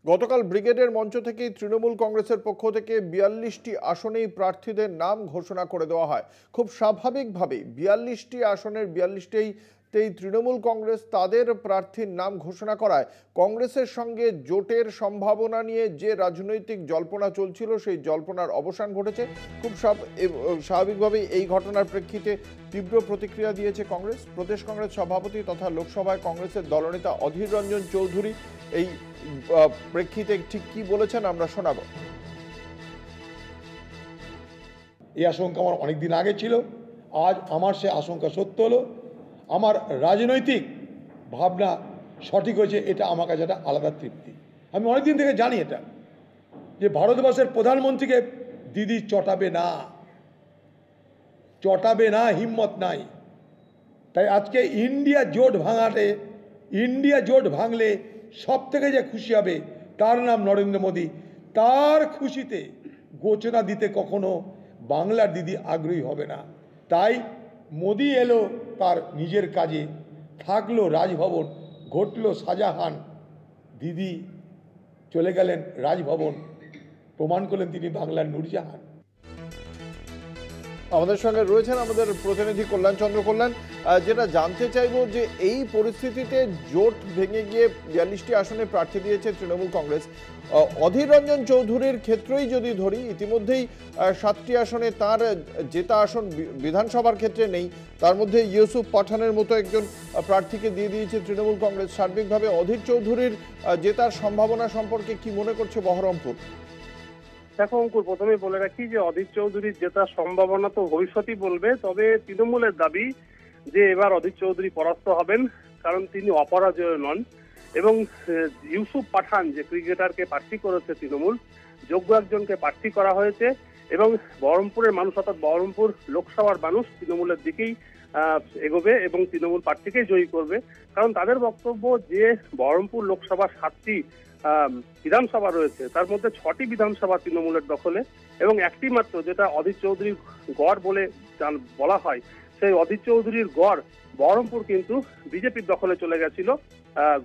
গতকাল ব্রিগেডের মঞ্চ থেকেই তৃণমূল কংগ্রেসের পক্ষ থেকে ৪২টি আসনেই প্রার্থীদের নাম ঘোষণা করে দেওয়া হয়। খুব স্বাভাবিকভাবেই ৪২টি আসনের ৪২টিতেই তৃণমূল কংগ্রেস তাদের প্রার্থীর নাম ঘোষণা করায় কংগ্রেসের সঙ্গে জোটের সম্ভাবনা নিয়ে যে রাজনৈতিক জল্পনা চলছিল সেই জল্পনার অবসান ঘটেছে। খুব স্বাভাবিকভাবেই এই ঘটনার প্রেক্ষিতে তীব্র প্রতিক্রিয়া দিয়েছে কংগ্রেস। প্রদেশ কংগ্রেস সভাপতি তথা লোকসভায় কংগ্রেসের দলনেতা অধীর রঞ্জন চৌধুরী এই প্রেক্ষিতে ঠিক কি বলেছেন আমরা শোনাব। এই আশঙ্কা আমার অনেকদিন আগে ছিল, আজ আমার সে আশঙ্কা সত্য হলো। আমার রাজনৈতিক ভাবনা সঠিক হয়েছে, এটা আমার কাছে একটা আলাদা তৃপ্তি। আমি অনেকদিন থেকে জানি এটা, যে ভারতবর্ষের প্রধানমন্ত্রীকে দিদি চটাবে না, হিম্মত নাই। তাই আজকে ইন্ডিয়া জোট ভাঙলে সব থেকে যে খুশি হবে তার নাম নরেন্দ্র মোদী। তার খুশিতে ঘোষণা দিতে কখনো বাংলার দিদি আগ্রহী হবে না। তাই মোদী এলো তার নিজের কাজে, থাকলো রাজভবন, ঘটলো শাহজাহান, দিদি চলে গেলেন রাজভবন, প্রমাণ করলেন তিনি বাংলার নূরজাহান। আমাদের সঙ্গে রয়েছেন আমাদের প্রতিনিধি কল্যাণ চন্দ্র। কল্যাণ, যেটা জানতে চাইব যে এই পরিস্থিতিতে জোট ভেঙে গিয়ে ৪২টি আসনে প্রার্থী দিয়েছে তৃণমূল কংগ্রেস। অধীর রঞ্জন চৌধুরীর ক্ষেত্রেই যদি ধরি, ইতিমধ্যেই ৭টি আসনে তার জেতা আসন বিধানসভার ক্ষেত্রে নেই, তার মধ্যে ইউসুফ পাঠানের মতো একজন প্রার্থীকে দিয়ে দিয়েছে তৃণমূল কংগ্রেস। সার্বিকভাবে অধীর চৌধুরীর জেতার সম্ভাবনা সম্পর্কে কি মনে করছে বহরমপুর? দেখো অঙ্কুর, প্রথমে বলে রাখি যে অধীর চৌধুরীর জেতার সম্ভাবনা তো ভবিষ্যতই বলবে। তবে তৃণমূলের দাবি যে এবার অধীর চৌধুরী পরাস্ত হবেন, কারণ তিনি অপরাজয় নন। এবং ইউসুফ পাঠান যে ক্রিকেটারকে প্রার্থী করেছে তৃণমূল, যোগ্য একজনকে প্রার্থী করা হয়েছে। এবং বহরমপুরের মানুষ, অর্থাৎ বহরমপুর লোকসভার মানুষ তৃণমূলের দিকেই এগোবে এবং তৃণমূল প্রার্থীকেই জয়ী করবে। কারণ তাদের বক্তব্য যে বহরমপুর লোকসভার 7টি বিধানসভা রয়েছে, তার মধ্যে 6টি বিধানসভা তৃণমূলের দখলে এবং একটি মাত্র, যেটা অধীর চৌধুরীর গড় বলে বলা হয়, সেই অধীর চৌধুরীর গড় বহরমপুর কিন্তু বিজেপির দখলে চলে গেছিল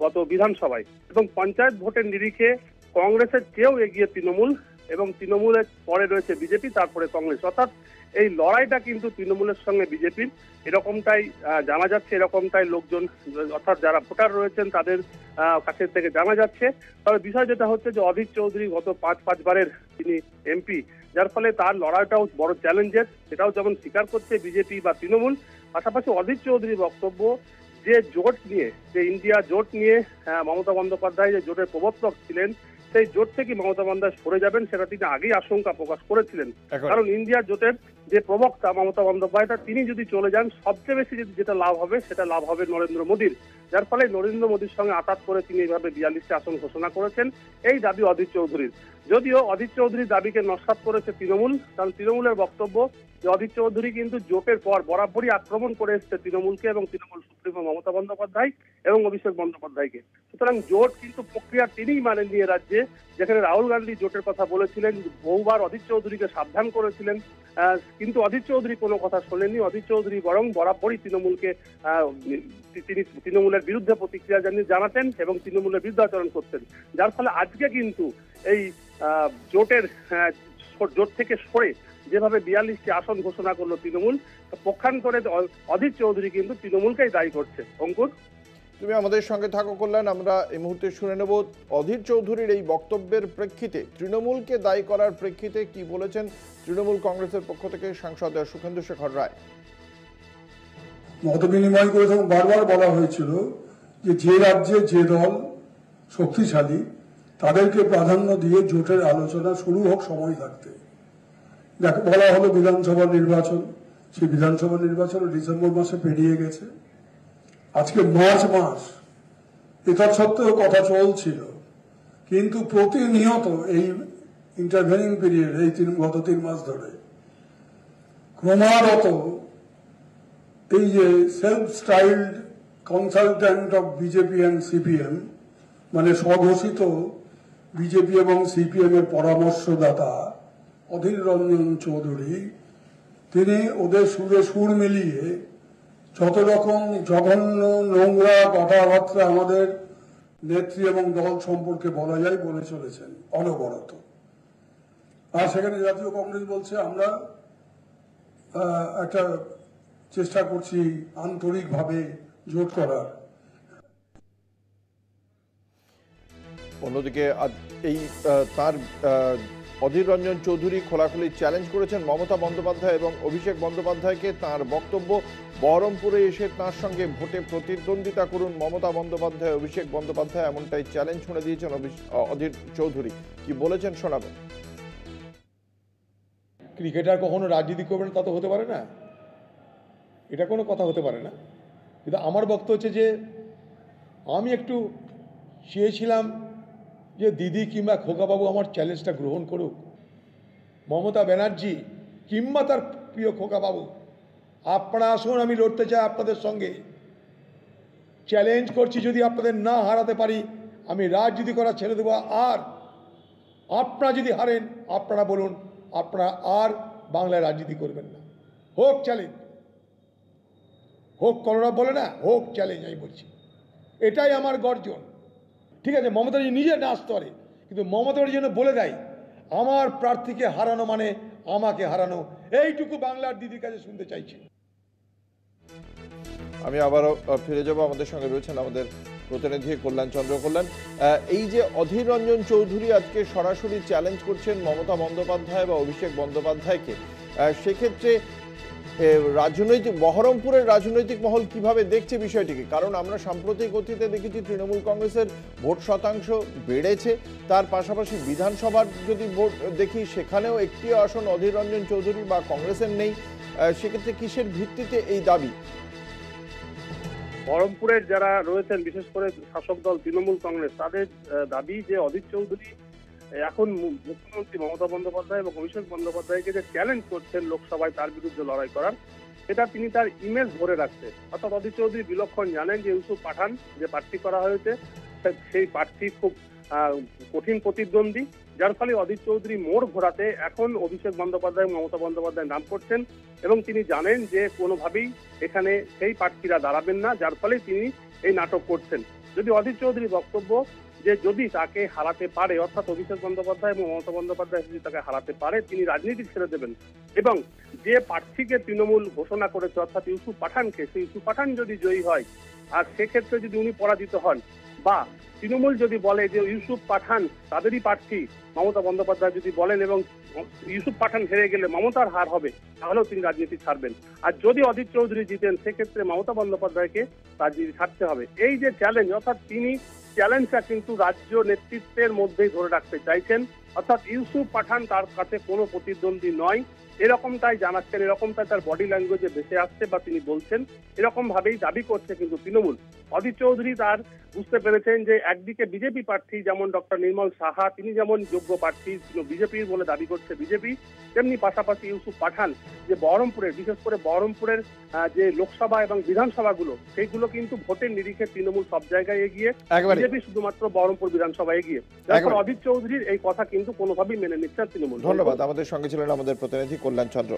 গত বিধানসভায়। এবং পঞ্চায়েত ভোটের নিরিখে কংগ্রেসের চেয়েও এগিয়ে তৃণমূল, এবং তৃণমূলের পরে রয়েছে বিজেপি, তারপরে কংগ্রেস। অর্থাৎ এই লড়াইটা কিন্তু তৃণমূলের সঙ্গে বিজেপির, এরকমটাই জানা যাচ্ছে, এরকমটাই লোকজন, অর্থাৎ যারা ভোটার রয়েছেন তাদের কাছের থেকে জানা যাচ্ছে। তবে বিষয় যেটা হচ্ছে যে অধীর চৌধুরী গত 5 বারের তিনি এমপি, যার ফলে তার লড়াইটাও বড় চ্যালেঞ্জের, সেটাও যেমন স্বীকার করছে বিজেপি বা তৃণমূল। পাশাপাশি অধীর চৌধুরীর বক্তব্য যে জোট নিয়ে, যে ইন্ডিয়া জোট নিয়ে মমতা বন্দ্যোপাধ্যায় যে জোটের প্রবর্তক ছিলেন, সেই জোট থেকে মমতা বন্দ্যোপাধ্যায় সরে যাবেন, সেটা তিনি আগেই আশঙ্কা প্রকাশ করেছিলেন। কারণ ইন্ডিয়া জোটের যে প্রবক্তা মমতা বন্দ্যোপাধ্যায়, তিনি যদি চলে যান, সবচেয়ে বেশি যেটা লাভ হবে সেটা লাভ হবে নরেন্দ্র মোদীর। যার ফলে নরেন্দ্র মোদীর সঙ্গে আঘাত করে তিনি এইভাবে ৪২টি আসন ঘোষণা করেছেন। এই দাবি অধীর চৌধুরীর। যদিও অধীর চৌধুরীর দাবিকে নস্যাৎ করেছে তৃণমূল, কারণ তৃণমূলের বক্তব্য যে অধীর চৌধুরী কিন্তু জোটের পর বরাবরই আক্রমণ করে এসছে তৃণমূলকে এবং তৃণমূল সুপ্রিমো মমতা বন্দ্যোপাধ্যায় এবং অভিষেক বন্দ্যোপাধ্যায়কে। সুতরাং জোট কিন্তু প্রক্রিয়া তিনিই মানেননি রাজ্যে, যেখানে রাহুল গান্ধী জোটের কথা বলেছিলেন, বহুবার অধীর চৌধুরীকে সাবধান করেছিলেন, কিন্তু অধীর চৌধুরী কোনো কথা শোনেননি। অধীর চৌধুরী বরং বরাবরই তৃণমূলকে তিনি তৃণমূলের বিরুদ্ধে প্রতিক্রিয়া জানাতেন এবং তৃণমূলের বিরুদ্ধে আচরণ করতেন। যার ফলে আজকে কিন্তু এই জোট থেকে সরে যেভাবে ৪২টি আসন ঘোষণা করলো তৃণমূল, পক্ষান্তরে অধীর চৌধুরী কিন্তু তৃণমূলকেই দায়ী করছে। অঙ্কুর, তুমি আমাদের সঙ্গে থাকো কল্যাণ। আমরা এই মুহূর্তে শুনে নেব অধীর চৌধুরীর এই বক্তব্যের প্রেক্ষিতে, তৃণমূলকে দায়ী করার প্রেক্ষিতে কি বলেছেন তৃণমূল কংগ্রেসের পক্ষ থেকে সাংসদ সুখেন্দু শেখর রায়। মত বিনিময় করে তখন বারবার বলা হয়েছিল যে রাজ্যে যে দল শক্তিশালী তাদেরকে প্রাধান্য দিয়ে জোটের আলোচনা শুরু হোক সময় থাকতে। বলা হলো বিধানসভা নির্বাচন, সেই বিধানসভা নির্বাচন ডিসেম্বর মাসে পেরিয়ে গেছে, আজকে মার্চ মাস। এটা সত্ত্বেও কথা চলছিল, কিন্তু প্রতিনিয়ত এই ইন্টারভেনিং পিরিয়ড, এই গত 3 মাস ধরে ক্রমাগত এই যে self styled consultant of BJP and CPM, মানে স্বঘোষিত বিজেপি এবং সিপিএম এর পরামর্শদাতা অধীর রঞ্জন চৌধুরী, তিনি ওদের সুরে সুর মিলিয়ে যত রকম জঘন্য নোংরা কথাবার্তা আমাদের নেত্রী এবং দল সম্পর্কে বলা যায় বলে চলেছেন অনবরত। আর সেখানে জাতীয় কংগ্রেস বলছে আমরা একটা চেষ্টা করছি আন্তরিকভাবে জোট করার। অন্যদিকে এই তার অধীর রঞ্জন চৌধুরী খোলাখুলি চ্যালেঞ্জ করেছেন মমতা বন্দ্যোপাধ্যায় এবং অভিষেক বন্দ্যোপাধ্যায়কে। তার বক্তব্য, বহরমপুরে এসে তার সঙ্গে ভোটে প্রতিদ্বন্দ্বিতা করুন মমতা বন্দ্যোপাধ্যায়, অভিষেক বন্দ্যোপাধ্যায়, এমনটাই চ্যালেঞ্জ ছুঁড়ে দিয়েছেন অধীর চৌধুরী। কি বলেছেন শোনাবেন। ক্রিকেটার কখনো রাজনীতি করবেন তা তো হতে পারে না, এটা কোনো কথা হতে পারে না। কিন্তু আমার বক্তব্য হচ্ছে যে আমি একটু চেয়েছিলাম যে দিদি কিংবা খোকাবাবু আমার চ্যালেঞ্জটা গ্রহণ করুক। মমতা ব্যানার্জি কিংবা তার প্রিয় খোকাবাবু, আপনারা আসুন, আমি লড়তে চাই আপনাদের সঙ্গে। চ্যালেঞ্জ করছি, যদি আপনাদের না হারাতে পারি আমি রাজনীতি করা ছেড়ে দেবো। আর আপনারা যদি হারেন, আপনারা বলুন আপনারা আর বাংলায় রাজনীতি করবেন না। হোক চ্যালেঞ্জ, হোক কলরা বলে না, হোক চ্যালেঞ্জ। আমি বলছি এটাই আমার গর্জন। ঠিক আছে, মমতা নিজে না আসতে পারে, কিন্তু মমতার জন্য বলে দেয় আমার প্রার্থীকে হারানো মানে আমাকে হারানো। এইটুকু বাংলার দিদির কাছে শুনতে চাইছি। আমি আবারও ফিরে যাব, আমাদের সঙ্গে রয়েছেন আমাদের প্রতিনিধি কল্যাণ চন্দ্র। কল্যাণ, এই যে অধীর রঞ্জন চৌধুরী আজকে সরাসরি চ্যালেঞ্জ করছেন মমতা বন্দ্যোপাধ্যায় বা অভিষেক বন্দ্যোপাধ্যায়কে, সেক্ষেত্রে রাজনৈতিক বহরমপুরের রাজনৈতিক মহল কিভাবে দেখছে বিষয়টিকে? কারণ আমরা সাম্প্রতিক অতীতে দেখেছি তৃণমূল কংগ্রেসের ভোট শতাংশ বেড়েছে, তার পাশাপাশি বিধানসভার যদি ভোট দেখি সেখানেও একটি আসন অধীর রঞ্জন চৌধুরী বা কংগ্রেসের নেই। সেক্ষেত্রে কিসের ভিত্তিতে এই দাবি? বহরমপুরের যারা রয়েছেন, বিশেষ করে শাসক দল তৃণমূল কংগ্রেস, তাদের দাবি যে অধীর চৌধুরী এখন মুখ্যমন্ত্রী মমতা বন্দ্যোপাধ্যায় এবং অভিষেক বন্দ্যোপাধ্যায়কে যে চ্যালেঞ্জ করছেন লোকসভায় তার বিরুদ্ধে লড়াই করার, এটা তিনি তার ইমেজ ধরে রাখছে। অর্থাৎ অধীর চৌধুরী বিলক্ষণ জানেন যে ইউসুফ পাঠান যে প্রার্থী করা হয়েছে সেই প্রার্থী খুব কঠিন প্রতিদ্বন্দ্বী, যার ফলে অধীর চৌধুরী মোড় ঘোরাতে এখন অভিষেক বন্দ্যোপাধ্যায় মমতা বন্দ্যোপাধ্যায় নাম করছেন এবং তিনি জানেন যে কোনোভাবেই এখানে সেই প্রার্থীরা দাঁড়াবেন না, যার ফলে তিনি এই নাটক করছেন। যদি অধীর চৌধুরীর বক্তব্য যে যদি তাকে হারাতে পারে, অর্থাৎ অভিষেক বন্দ্যোপাধ্যায় এবং মমতা বন্দ্যোপাধ্যায় যদি তাকে হারাতে পারে তিনি রাজনীতি ছেড়ে দেবেন এবং যে প্রার্থীকে তৃণমূল ঘোষণা করেছে অর্থাৎ ইউসুফ পাঠানকে, সেই ইউসুফ পাঠান যদি জয়ী হয় আর সেক্ষেত্রে যদি উনি পরাজিত হন বা তৃণমূল যদি বলে যে ইউসুফ পাঠান তাদেরই প্রার্থী, মমতা বন্দ্যোপাধ্যায় যদি বলেন এবং ইউসুফ পাঠান হেরে গেলে মমতার হার হবে, তাহলেও তিনি রাজনীতি ছাড়বেন। আর যদি অধীর চৌধুরী জিতেন সেক্ষেত্রে মমতা বন্দ্যোপাধ্যায়কে রাজনীতি ছাড়তে হবে। এই যে চ্যালেঞ্জ, অর্থাৎ তিনি চ্যালেঞ্জটা কিন্তু রাজ্য নেতৃত্বের মধ্যেই ধরে রাখতে চাইছেন, অর্থাৎ ইউসুফ পাঠান তার কাছে কোনো প্রতিদ্বন্দ্বী নয়, এরকমটাই জানাচ্ছেন, এরকমটাই তার বডি ল্যাঙ্গুয়েজে ভেসে আসছে বা তিনি বলছেন, এরকম ভাবেই দাবি করছে কিন্তু তৃণমূল। অধীর চৌধুরী তার বুঝতে পেরেছেন যে একদিকে বিজেপি প্রার্থী যেমন ডক্টর নির্মল সাহা, তিনি যেমন যোগ্য প্রার্থী বিজেপির বলে দাবি করছে বিজেপি, তেমনি পাশাপাশি ইউসুফ পাঠান যে বহরমপুরের, বিশেষ করে বহরমপুরের যে লোকসভা এবং বিধানসভাগুলো সেইগুলো কিন্তু ভোটের নিরিখে তৃণমূল সব জায়গায় এগিয়ে, বিজেপি শুধুমাত্র বহরমপুর বিধানসভা এগিয়ে। অধীর চৌধুরীর এই কথা কিন্তু কোনোভাবেই মেনে নিচ্ছে তৃণমূল। ধন্যবাদ। আমাদের সঙ্গে ছিলেন আমাদের প্রতিনিধি কল্যাণ চন্দ্র।